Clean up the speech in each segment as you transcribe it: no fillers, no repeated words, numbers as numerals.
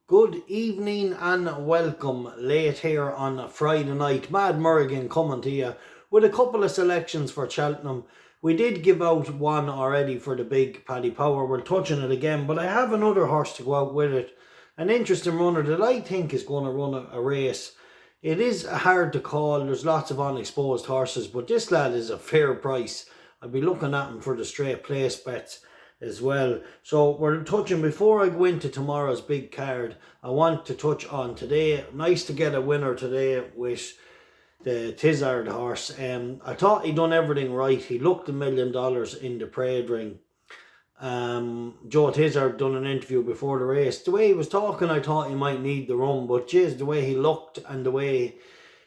Good evening and welcome late here on a Friday night. Mad Merrigan coming to you with a couple of selections for Cheltenham. We did give out one already for the big Paddy Power. We're touching it again, but I have another horse to go out with it. An interesting runner that I think is going to run a race. It is hard to call. There's lots of unexposed horses, but this lad is a fair price. I'll be looking at him for the straight place bets as well. So we're touching, before I go into tomorrow's big card, I want to touch on today. Nice to get a winner today with the Tizard horse. I thought he done everything right. He looked $1 million in the parade ring. Joe Tizard done an interview before the race. The way he was talking, I thought he might need the run, but geez, the way he looked and the way,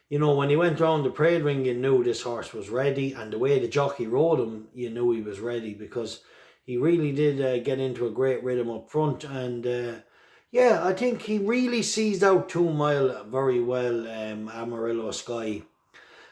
when he went around the parade ring, you knew this horse was ready, and the way the jockey rode him, you knew he was ready, because he really did get into a great rhythm up front. And I think he really seized out 2 Mile very well, Amarillo Sky.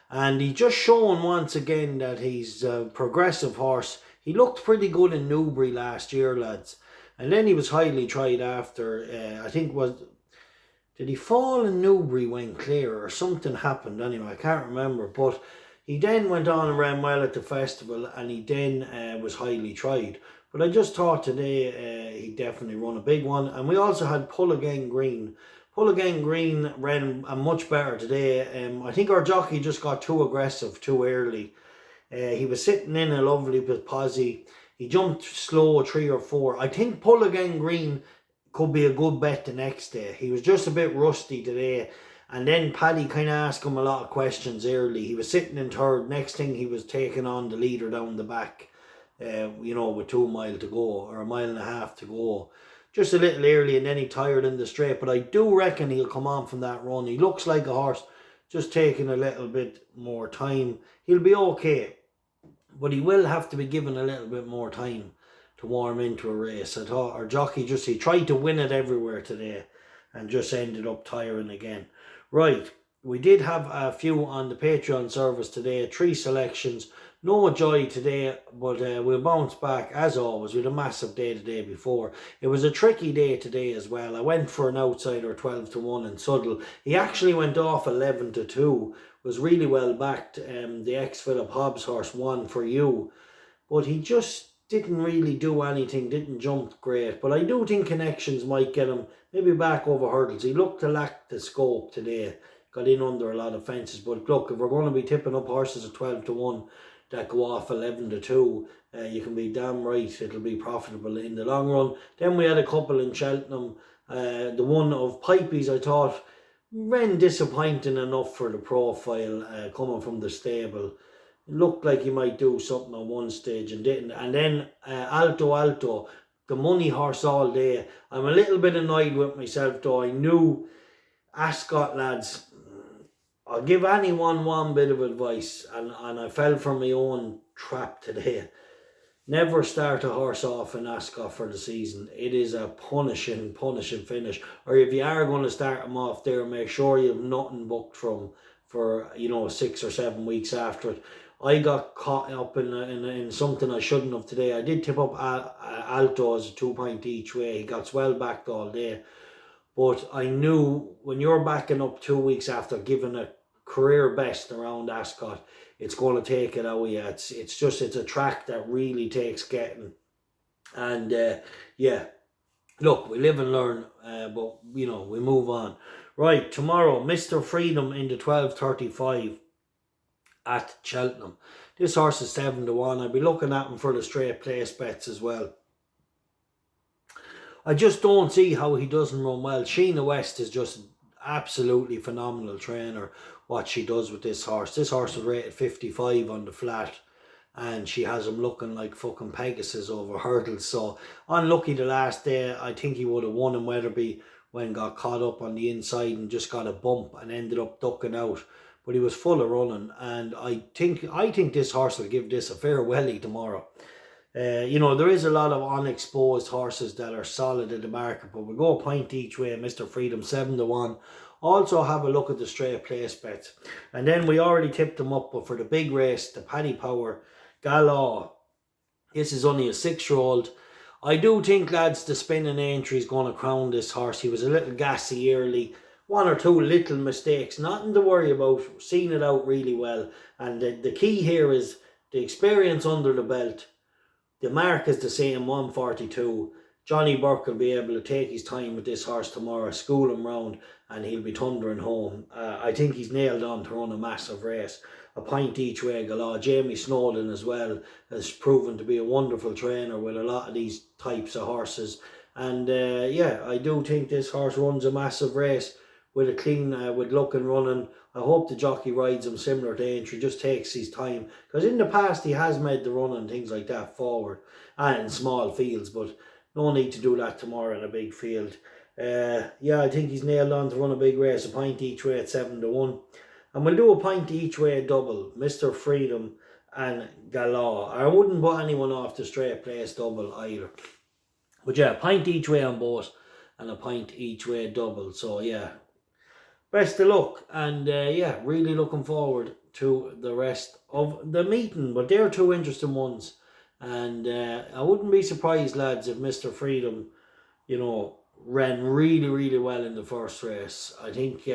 And he just shown once again that he's a progressive horse. He looked pretty good in Newbury last year, lads. And then he was highly tried after, did he fall in Newbury when clear, or something happened anyway, I can't remember. But he then went on and ran well at the festival, and he then was highly tried. But I just thought today he definitely run a big one. And we also had Pull Again Green. Pull Again Green ran a much better today. I think our jockey just got too aggressive too early. He was sitting in a lovely posse. He jumped slow 3 or 4. I think Pull Again Green could be a good bet the next day. He was just a bit rusty today. And then Paddy kind of asked him a lot of questions early. He was sitting in third. Next thing, he was taking on the leader down the back, with 2 mile to go, or 1.5 miles to go. Just a little early, and then he tired in the straight. But I do reckon he'll come on from that run. He looks like a horse just taking a little bit more time. He'll be okay, but he will have to be given a little bit more time to warm into a race. I thought our jockey he tried to win it everywhere today and just ended up tiring again. Right, we did have a few on the Patreon service today, 3 selections. No joy today, but we'll bounce back as always with a massive day the day before. It was a tricky day today as well. I went for an outsider 12-1 in Suddle. He actually went off 11-2, was really well backed. The ex-Philip Hobbs horse won for you, but he just didn't really do anything, didn't jump great. But I do think Connections might get him maybe back over hurdles. He looked to lack the scope today. Got in under a lot of fences. But look, if we're going to be tipping up horses at 12-1 that go off 11-2, you can be damn right it'll be profitable in the long run. Then we had a couple in Cheltenham. The one of Pipey's, I thought, ran disappointing enough for the profile coming from the stable. Looked like he might do something at one stage and didn't. And then Alto, the money horse all day. I'm a little bit annoyed with myself though. I knew Ascot, lads, I'll give anyone one bit of advice, and I fell for my own trap today. Never start a horse off in Ascot for the season. It is a punishing finish. Or if you are going to start him off there, make sure you have nothing booked for 6 or 7 weeks after it. I got caught up in something I shouldn't have today. I did tip up Alto as a 2 point each way. He got well backed all day. But I knew when you're backing up 2 weeks after giving a career best around Ascot, it's going to take it out of you. It's a track that really takes getting. And look, we live and learn, but we move on. Right, tomorrow, Mr. Fredom in the 12:35 at Cheltenham. This horse is 7-1. I'll be looking at him for the straight place bets as well. I just don't see how he doesn't run well. Sheena West is just absolutely phenomenal trainer, what she does with this horse. This horse was rated 55 on the flat, and she has him looking like fucking Pegasus over hurdles. So unlucky the last day. I think he would have won in Wetherby when got caught up on the inside and just got a bump and ended up ducking out. But he was full of running, and I think this horse will give this a fair welly tomorrow. There is a lot of unexposed horses that are solid in the market, but we'll go a point each way. Mr. Fredom 7-1. Also have a look at the straight place bets, and then we already tipped them up. But for the big race, the Paddy Power Gala, this is only a 6-year-old. I do think, lads, the spinning entry is going to crown this horse. He was a little gassy early. One or two little mistakes. Nothing to worry about. Seen it out really well. And the key here is the experience under the belt. The mark is the same, 142. Johnny Burke will be able to take his time with this horse tomorrow, school him round, and he'll be thundering home. I think he's nailed on to run a massive race. A point each way galore. Jamie Snowden as well has proven to be a wonderful trainer with a lot of these types of horses. And yeah, I do think this horse runs a massive race with a clean, with luck and running. I hope the jockey rides him similar to Aintree, just takes his time. Because in the past he has made the run and things like that forward and in small fields, but no need to do that tomorrow in a big field. Yeah, I think he's nailed on to run a big race, a point each way at 7-1. And we'll do a point each way double, Mr. Fredom and Galah. I wouldn't put anyone off the straight place double either. But yeah, a point each way on both and a point each way double. So yeah, best of luck. And yeah, really looking forward to the rest of the meeting. But they're two interesting ones. And I wouldn't be surprised, lads, if Mr. Fredom, you know, ran really, really well in the first race. I think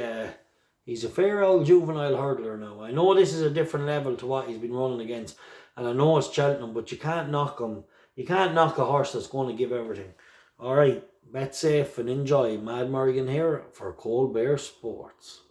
he's a fair old juvenile hurdler now. I know this is a different level to what he's been running against. And I know it's Cheltenham, but you can't knock him. You can't knock a horse that's going to give everything. All right, bet safe and enjoy. Mad Merrigan here for Cold Bear Sports.